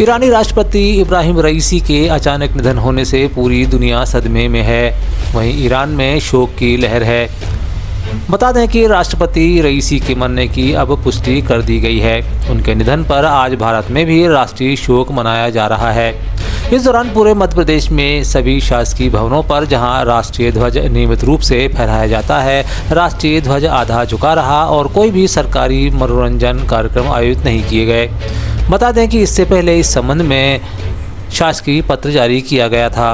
ईरानी राष्ट्रपति इब्राहिम रईसी के अचानक निधन होने से पूरी दुनिया सदमे में है। वहीं ईरान में शोक की लहर है। बता दें कि राष्ट्रपति रईसी के मरने की अब पुष्टि कर दी गई है। उनके निधन पर आज भारत में भी राष्ट्रीय शोक मनाया जा रहा है। इस दौरान पूरे मध्य प्रदेश में सभी शासकीय भवनों पर जहां राष्ट्रीय ध्वज नियमित रूप से फहराया जाता है, राष्ट्रीय ध्वज आधा झुका रहा और कोई भी सरकारी मनोरंजन कार्यक्रम आयोजित नहीं किए गए। बता दें कि इससे पहले इस संबंध में शासकीय पत्र जारी किया गया था।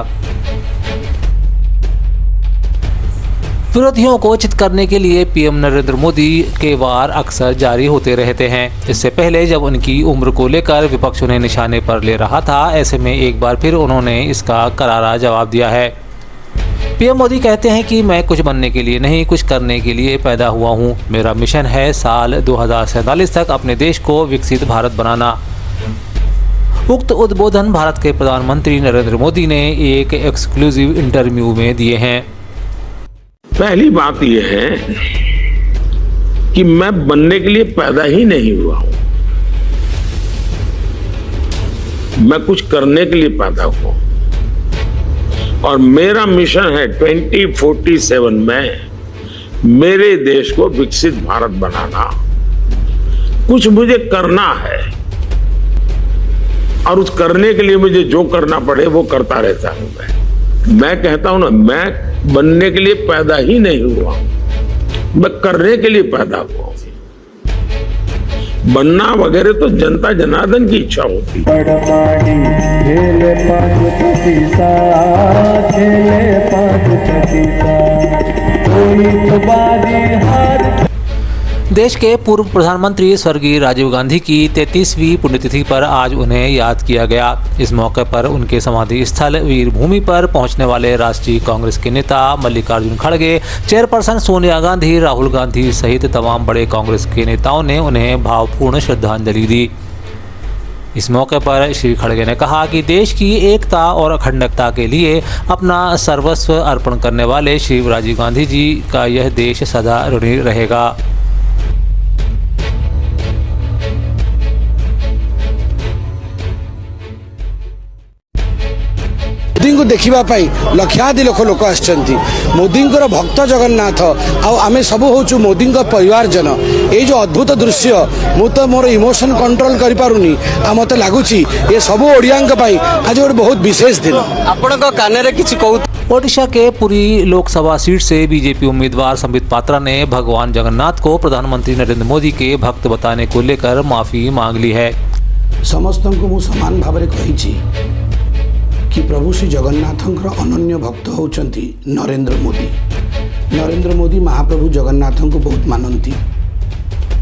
विरोधियों को चित करने के लिए पीएम नरेंद्र मोदी के वार अक्सर जारी होते रहते हैं। इससे पहले जब उनकी उम्र को लेकर विपक्ष उन्हें निशाने पर ले रहा था, ऐसे में एक बार फिर उन्होंने इसका करारा जवाब दिया है। पीएम मोदी कहते हैं कि मैं कुछ बनने के लिए नहीं, कुछ करने के लिए पैदा हुआ हूं। मेरा मिशन है साल 2047 तक अपने देश को विकसित भारत बनाना। उक्त उद्बोधन भारत के प्रधानमंत्री नरेंद्र मोदी ने एक एक्सक्लूसिव इंटरव्यू में दिए हैं। पहली बात यह है कि मैं बनने के लिए पैदा ही नहीं हुआ हूं, मैं कुछ करने के लिए पैदा हुआ हूं और मेरा मिशन है 2047 में मेरे देश को विकसित भारत बनाना। कुछ मुझे करना है और उस करने के लिए मुझे जो करना पड़े वो करता रहता हूं। मैं कहता हूं ना, मैं बनने के लिए पैदा ही नहीं हुआ, मैं करने के लिए पैदा हुआ। बनना वगैरह तो जनता जनार्दन की इच्छा होती है। देश के पूर्व प्रधानमंत्री स्वर्गीय राजीव गांधी की 33वीं पुण्यतिथि पर आज उन्हें याद किया गया। इस मौके पर उनके समाधि स्थल वीर भूमि पर पहुंचने वाले राष्ट्रीय कांग्रेस के नेता मल्लिकार्जुन खड़गे, चेयरपर्सन सोनिया गांधी, राहुल गांधी सहित तमाम बड़े कांग्रेस के नेताओं ने उन्हें भावपूर्ण श्रद्धांजलि दी। इस मौके पर श्री खड़गे ने कहा कि देश की एकता और अखंडता के लिए अपना सर्वस्व अर्पण करने वाले श्री राजीव गांधी जी का यह देश सदा ऋणी रहेगा। मोदी को देखा लक्षाधि लोक आसछंती। मोदी भक्त जगन्नाथ आमे सब होचु मोदी परिवारजन। ये जो अद्भुत दृश्य मु तो मोर इमोशन कंट्रोल कर पारुनी। मत लगुच ये सब ओडिया आज गोटे बहुत विशेष दिन। आपण कान किसी कहू। ओडिशा के पुरी लोकसभा सीट से बीजेपी उम्मीदवार संबित पात्रा ने भगवान जगन्नाथ को प्रधानमंत्री नरेंद्र मोदी के भक्त बताने को लेकर माफी मांग ली है। समस्त को मु समान भाव में कही कि प्रभु श्री जगन्नाथंकर अनन्य भक्त होचंती नरेंद्र मोदी। नरेंद्र मोदी महाप्रभु जगन्नाथ को बहुत मानती,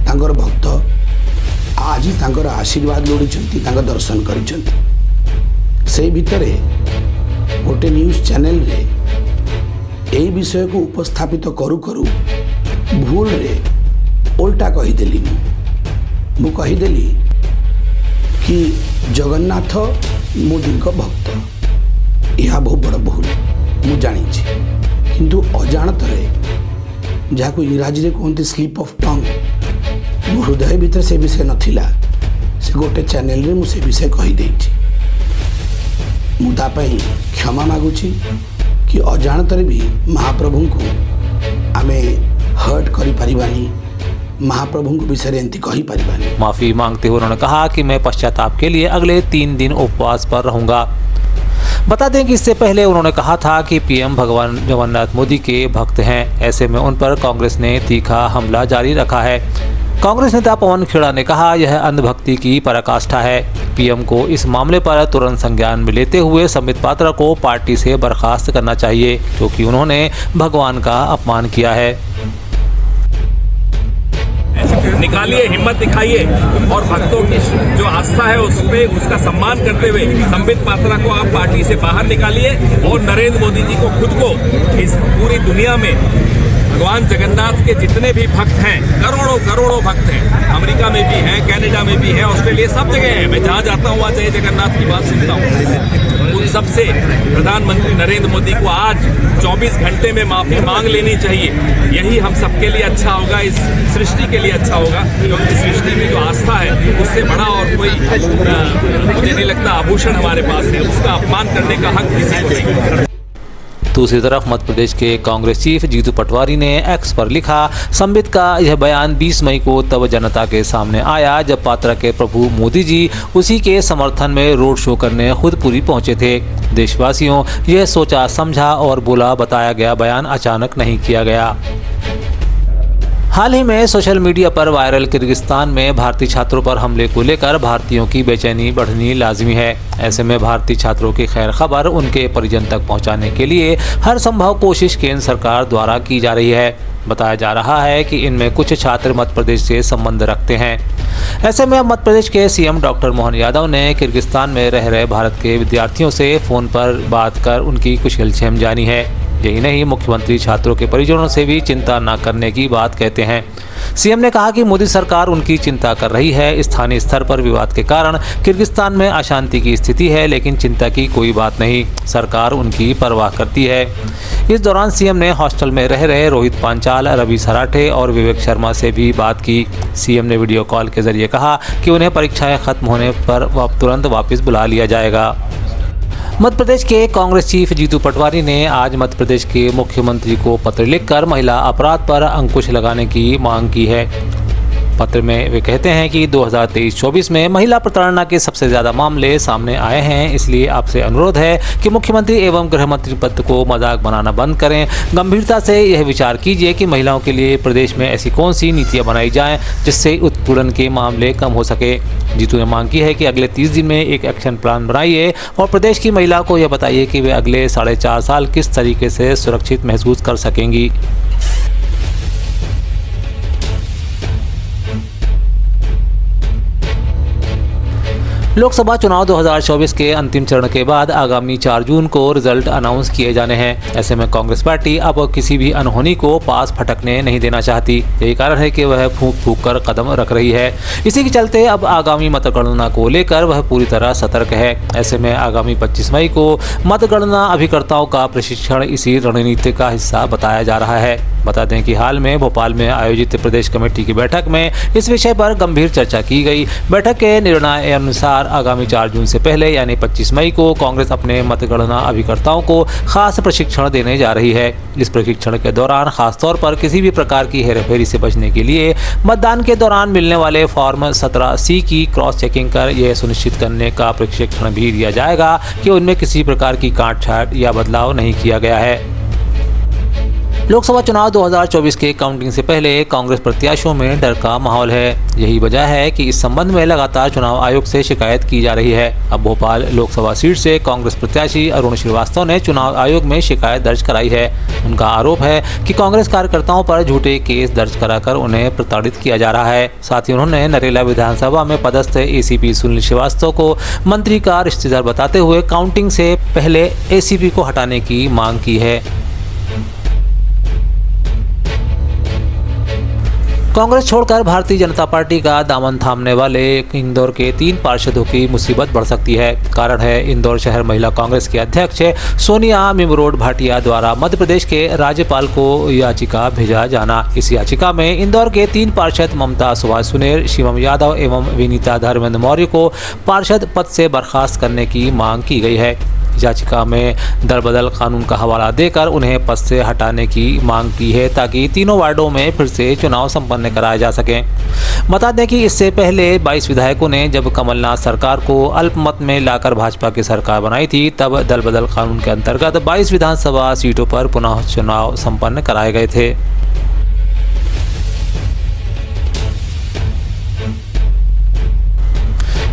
तांकर भक्त आज तांकर आशीर्वाद लोड़ी दर्शन करिसेंती। से भितरे गोटे न्यूज चैनल रे यही विषय को उपस्थापित करू करू भूल रे उल्टा कहीदेली। मु कहीदेली कि जगन्नाथ मोदी को भक्त। यह बहुत बड़ भूल मु जानी, किंतु अजाणत जहाँ इंग्राजी कहते स्लीप ऑफ टंग, मो हृदय भीतर से विषय नथिला। से गोटे चैनल रे मुझे विषय कहीदे मुझे क्षमा मागुची कि अजाणत भी महाप्रभु को आमे हर्ट करि परिबानी, महाप्रभु को विषय एंती कही परिबानी। माफी मांगते हुए उन्होंने कहा कि मैं पश्चाताप के लिए अगले 3 दिन उपवास पर रहूंगा। बता दें कि इससे पहले उन्होंने कहा था कि पीएम भगवान जगन्नाथ मोदी के भक्त हैं। ऐसे में उन पर कांग्रेस ने तीखा हमला जारी रखा है। कांग्रेस नेता पवन खेड़ा ने कहा यह अंधभक्ति की पराकाष्ठा है। पीएम को इस मामले पर तुरंत संज्ञान में लेते हुए संबित पात्रा को पार्टी से बर्खास्त करना चाहिए, क्योंकि उन्होंने भगवान का अपमान किया है। निकालिए, हिम्मत दिखाइए और भक्तों की जो आस्था है उस पे उसका सम्मान करते हुए संबित पात्रा को आप पार्टी से बाहर निकालिए और नरेंद्र मोदी जी को खुद को इस पूरी दुनिया में भगवान जगन्नाथ के जितने भी भक्त हैं, करोड़ों करोड़ों भक्त हैं, अमेरिका में भी हैं, कनाडा में भी हैं, ऑस्ट्रेलिया, सब जगह हैं। मैं जहाँ जाता हूँ वहाँ जय जगन्नाथ की बात सुनता हूँ। उन सब से प्रधानमंत्री नरेंद्र मोदी को आज 24 घंटे में माफी मांग लेनी चाहिए। यही हम सबके लिए अच्छा होगा, इस सृष्टि के लिए अच्छा होगा, क्योंकि सृष्टि में जो आस्था है उससे बड़ा और कोई मुझे नहीं लगता आभूषण हमारे पास है। उसका अपमान करने का हक किसी को नहीं। दूसरी तरफ मध्य प्रदेश के कांग्रेस चीफ जीतू पटवारी ने एक्स पर लिखा, संबित का यह बयान 20 मई को तब जनता के सामने आया जब पात्रा के प्रभु मोदी जी उसी के समर्थन में रोड शो करने खुद पूरी पहुंचे थे। देशवासियों, यह सोचा समझा और बोला बताया गया बयान अचानक नहीं किया गया। हाल ही में सोशल मीडिया पर वायरल किर्गिस्तान में भारतीय छात्रों पर हमले को लेकर भारतीयों की बेचैनी बढ़नी लाजिमी है। ऐसे में भारतीय छात्रों की खैर खबर उनके परिजन तक पहुंचाने के लिए हर संभव कोशिश केंद्र सरकार द्वारा की जा रही है। बताया जा रहा है कि इनमें कुछ छात्र मध्य प्रदेश से संबंध रखते हैं। ऐसे में मध्य प्रदेश के सीएम डॉक्टर मोहन यादव ने किर्गिस्तान में रह रहे भारत के विद्यार्थियों से फ़ोन पर बात कर उनकी कुशलक्षेम जानी है। यही नहीं, मुख्यमंत्री छात्रों के परिजनों से भी चिंता न करने की बात कहते हैं। सीएम ने कहा कि मोदी सरकार उनकी चिंता कर रही है। स्थानीय स्तर पर विवाद के कारण किर्गिस्तान में अशांति की स्थिति है, लेकिन चिंता की कोई बात नहीं, सरकार उनकी परवाह करती है। इस दौरान सीएम ने हॉस्टल में रह रहे रोहित पांचाल, रवि सराठे और विवेक शर्मा से भी बात की। सीएम ने वीडियो कॉल के जरिए कहा कि उन्हें परीक्षाएं खत्म होने पर तुरंत वापस बुला लिया जाएगा। मध्य प्रदेश के कांग्रेस चीफ जीतू पटवारी ने आज मध्य प्रदेश के मुख्यमंत्री को पत्र लिखकर महिला अपराध पर अंकुश लगाने की मांग की है। पत्र में वे कहते हैं कि 2023-24 में महिला प्रताड़ना के सबसे ज़्यादा मामले सामने आए हैं, इसलिए आपसे अनुरोध है कि मुख्यमंत्री एवं गृह मंत्री पद को मजाक बनाना बंद करें। गंभीरता से यह विचार कीजिए कि महिलाओं के लिए प्रदेश में ऐसी कौन सी नीतियां बनाई जाएं जिससे उत्पीड़न के मामले कम हो सके। जीतू ने मांग की है कि अगले 30 दिन में एक एक्शन प्लान बनाइए और प्रदेश की महिला को यह बताइए कि वे अगले 4.5 साल किस तरीके से सुरक्षित महसूस कर सकेंगी। लोकसभा चुनाव 2024 के अंतिम चरण के बाद आगामी 4 जून को रिजल्ट अनाउंस किए जाने हैं। ऐसे में कांग्रेस पार्टी अब किसी भी अनहोनी को पास फटकने नहीं देना चाहती। यही कारण है कि वह फूंक फूंक कर कदम रख रही है। इसी के चलते अब आगामी मतगणना को लेकर वह पूरी तरह सतर्क है। ऐसे में आगामी 25 मई को मतगणना अभिकर्ताओं का प्रशिक्षण इसी रणनीति का हिस्सा बताया जा रहा है। बता दें कि हाल में भोपाल में आयोजित प्रदेश कमेटी की बैठक में इस विषय पर गंभीर चर्चा की गई। बैठक के निर्णय अनुसार आगामी 4 जून से पहले यानी 25 मई को कांग्रेस अपने मतगणना अभिकर्ताओं को खास प्रशिक्षण देने जा रही है। इस प्रशिक्षण के दौरान खासतौर पर किसी भी प्रकार की हेराफेरी से बचने के लिए मतदान के दौरान मिलने वाले फॉर्म 17C की क्रॉस चेकिंग कर यह सुनिश्चित करने का प्रशिक्षण भी दिया जाएगा कि उनमें किसी प्रकार की काट-छांट या बदलाव नहीं किया गया है। लोकसभा चुनाव 2024 के काउंटिंग से पहले कांग्रेस प्रत्याशियों में डर का माहौल है। यही वजह है कि इस संबंध में लगातार चुनाव आयोग से शिकायत की जा रही है। अब भोपाल लोकसभा सीट से कांग्रेस प्रत्याशी अरुण श्रीवास्तव ने चुनाव आयोग में शिकायत दर्ज कराई है। उनका आरोप है कि कांग्रेस कार्यकर्ताओं पर झूठे केस दर्ज कराकर उन्हें प्रताड़ित किया जा रहा है। साथ ही उन्होंने नरेला विधानसभा में पदस्थ एसीपी सुनील श्रीवास्तव को मंत्री का रिश्तेदार बताते हुए काउंटिंग से पहले एसीपी को हटाने की मांग की है। कांग्रेस छोड़कर भारतीय जनता पार्टी का दामन थामने वाले इंदौर के 3 पार्षदों की मुसीबत बढ़ सकती है। कारण है इंदौर शहर महिला कांग्रेस के अध्यक्ष सोनिया मिमरोड भाटिया द्वारा मध्य प्रदेश के राज्यपाल को याचिका भेजा जाना। इस याचिका में इंदौर के 3 पार्षद ममता सुभाष सुनेर, शिवम यादव एवं विनीता धर्मेंद्र मौर्य को पार्षद पद से बर्खास्त करने की मांग की गई है। याचिका में दरबदल कानून का हवाला देकर उन्हें पद से हटाने की मांग की है ताकि तीनों वार्डों में फिर से चुनाव संपन्न कराए जा सकें। बता दें कि इससे पहले 22 विधायकों ने जब कमलनाथ सरकार को अल्पमत में लाकर भाजपा की सरकार बनाई थी, तब दलबदल कानून के अंतर्गत 22 विधानसभा सीटों पर पुनः चुनाव संपन्न कराए गए थे।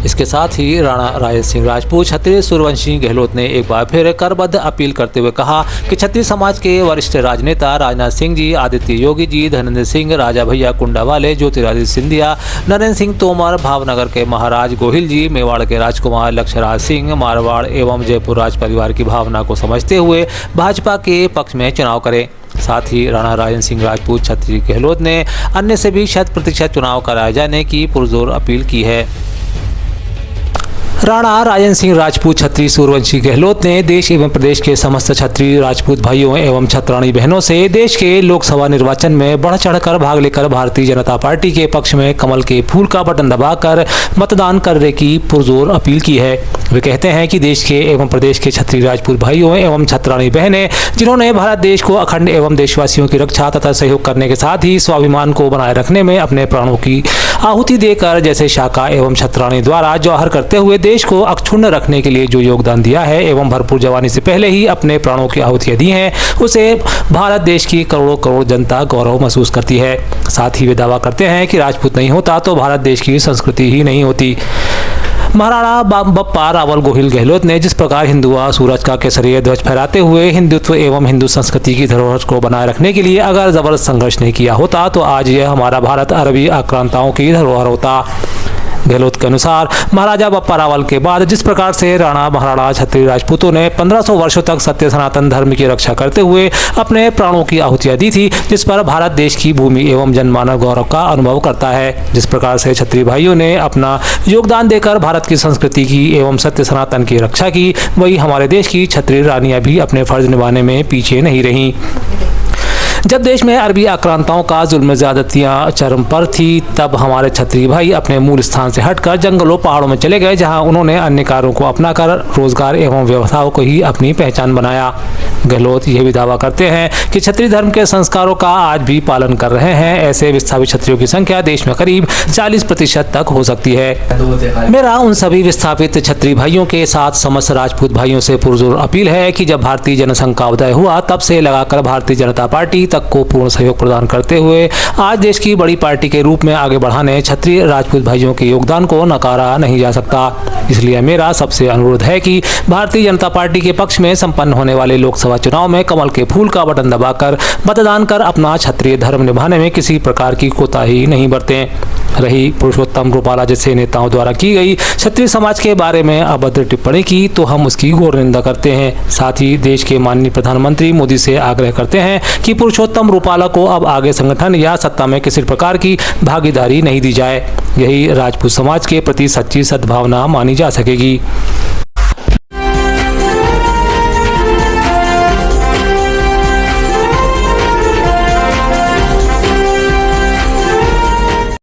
इसके साथ ही राणा राजेंद्र सिंह राजपूत, छत्तीस सूर्यवंशी गहलोत ने एक बार फिर करबद्ध अपील करते हुए कहा कि छत्तीस समाज के वरिष्ठ राजनेता राजनाथ सिंह जी, आदित्य योगी जी, धर्मेंद्र सिंह, राजा भैया कुंडावाले, ज्योतिरादित्य सिंधिया, नरेंद्र सिंह तोमर, भावनगर के महाराज गोहिल जी, मेवाड़ के राजकुमार लक्ष्यराज सिंह, मारवाड़ एवं जयपुर राज परिवार की भावना को समझते हुए भाजपा के पक्ष में चुनाव करें। साथ ही राणा राजेंद्र सिंह राजपूत, छत्तीस गहलोत ने अन्य से भी 100% चुनाव कराए जाने की पुरजोर अपील की है। राणा राजन सिंह राजपूत छत्री सूर्यवंशी गहलोत ने देश एवं प्रदेश के समस्त छत्री राजपूत भाइयों एवं छत्राणी बहनों से देश के लोकसभा निर्वाचन में बढ़ चढ़कर भाग लेकर भारतीय जनता पार्टी के पक्ष में कमल के फूल का बटन दबाकर मतदान करने की पुरजोर अपील की है। वे कहते हैं कि देश के एवं प्रदेश के छत्री राजपूत भाइयों एवं छत्राणी बहनें जिन्होंने भारत देश को अखंड एवं देशवासियों की रक्षा तथा सहयोग करने के साथ ही स्वाभिमान को बनाए रखने में अपने प्राणों की आहुति देकर जैसे शाखा एवं छत्राणी द्वारा जौहर करते हुए देश को अक्षुण्ण रखने के लिए जो योगदान दिया है एवं भरपूर जवानी से पहले ही अपने प्राणों की आहुतियां दी हैं, उसे भारत देश की करोड़ों करोड़ जनता गौरव महसूस करती है। साथ ही वे दावा करते हैं कि राजपूत नहीं होता तो भारत देश की संस्कृति ही नहीं होती। महाराणा बप्पा रावल गोहिल गहलोत ने जिस प्रकार हिंदुआ सूरज का केसरिया ध्वज फहराते हुए हिंदुत्व एवं हिंदू संस्कृति की धरोहर को बनाए रखने के लिए अगर जबरदस्त संघर्ष नहीं किया होता तो आज यह हमारा भारत अरबी आक्रांताओं की धरोहर होता। गहलोत के अनुसार महाराजा बप्पा रावल के बाद जिस प्रकार से राणा महाराणा छत्री राजपूतों ने 1500 वर्षों तक सत्य सनातन धर्म की रक्षा करते हुए अपने प्राणों की आहुतियां दी थी, जिस पर भारत देश की भूमि एवं जनमानव गौरव का अनुभव करता है। जिस प्रकार से छत्री भाइयों ने अपना योगदान देकर भारत की संस्कृति की एवं सत्य सनातन की रक्षा की, वही हमारे देश की छत्री रानियां भी अपने फर्ज निभाने में पीछे नहीं रहीं। जब देश में अरबी आक्रांताओं का जुल्म ज्यादतियां चरम पर थी, तब हमारे छत्री भाई अपने मूल स्थान से हटकर जंगलों पहाड़ों में चले गए, जहां उन्होंने अन्य कार्यों को अपनाकर रोजगार एवं व्यवसायों को ही अपनी पहचान बनाया। गहलोत यह भी दावा करते हैं कि छत्री धर्म के संस्कारों का आज भी पालन कर रहे हैं। ऐसे विस्थापित छत्रियों की संख्या देश में करीब 40% तक हो सकती है। मेरा उन सभी विस्थापित छत्री भाइयों के साथ समस्त राजपूत भाइयों से पुरजोर अपील है कि जब भारतीय जनसंघ का उदय हुआ तब से लगाकर भारतीय जनता पार्टी तक को पूर्ण सहयोग प्रदान करते हुए आज देश की बड़ी पार्टी के रूप में आगे बढ़ाने छत्री राजपूत भाइयों के योगदान को नकारा नहीं जा सकता। इसलिए मेरा सबसे अनुरोध है कि भारतीय जनता पार्टी के पक्ष में संपन्न होने वाले लोकसभा चुनाव में कमल के फूल का बटन दबाकर मतदान कर अपना क्षत्रिय धर्म निभाने में किसी प्रकार की कोताही नहीं बरतें। रही पुरुषोत्तम रूपाला जैसे नेताओं द्वारा की गई क्षत्रिय समाज के बारे में अभद्र टिप्पणी की तो हम उसकी घोर निंदा करते हैं। साथ ही देश के माननीय प्रधानमंत्री मोदी से आग्रह करते हैं कि पुरुषोत्तम रूपाला को अब आगे संगठन या सत्ता में किसी प्रकार की भागीदारी नहीं दी जाए। यही राजपूत समाज के प्रति सच्ची सद्भावना मानी जा सकेगी।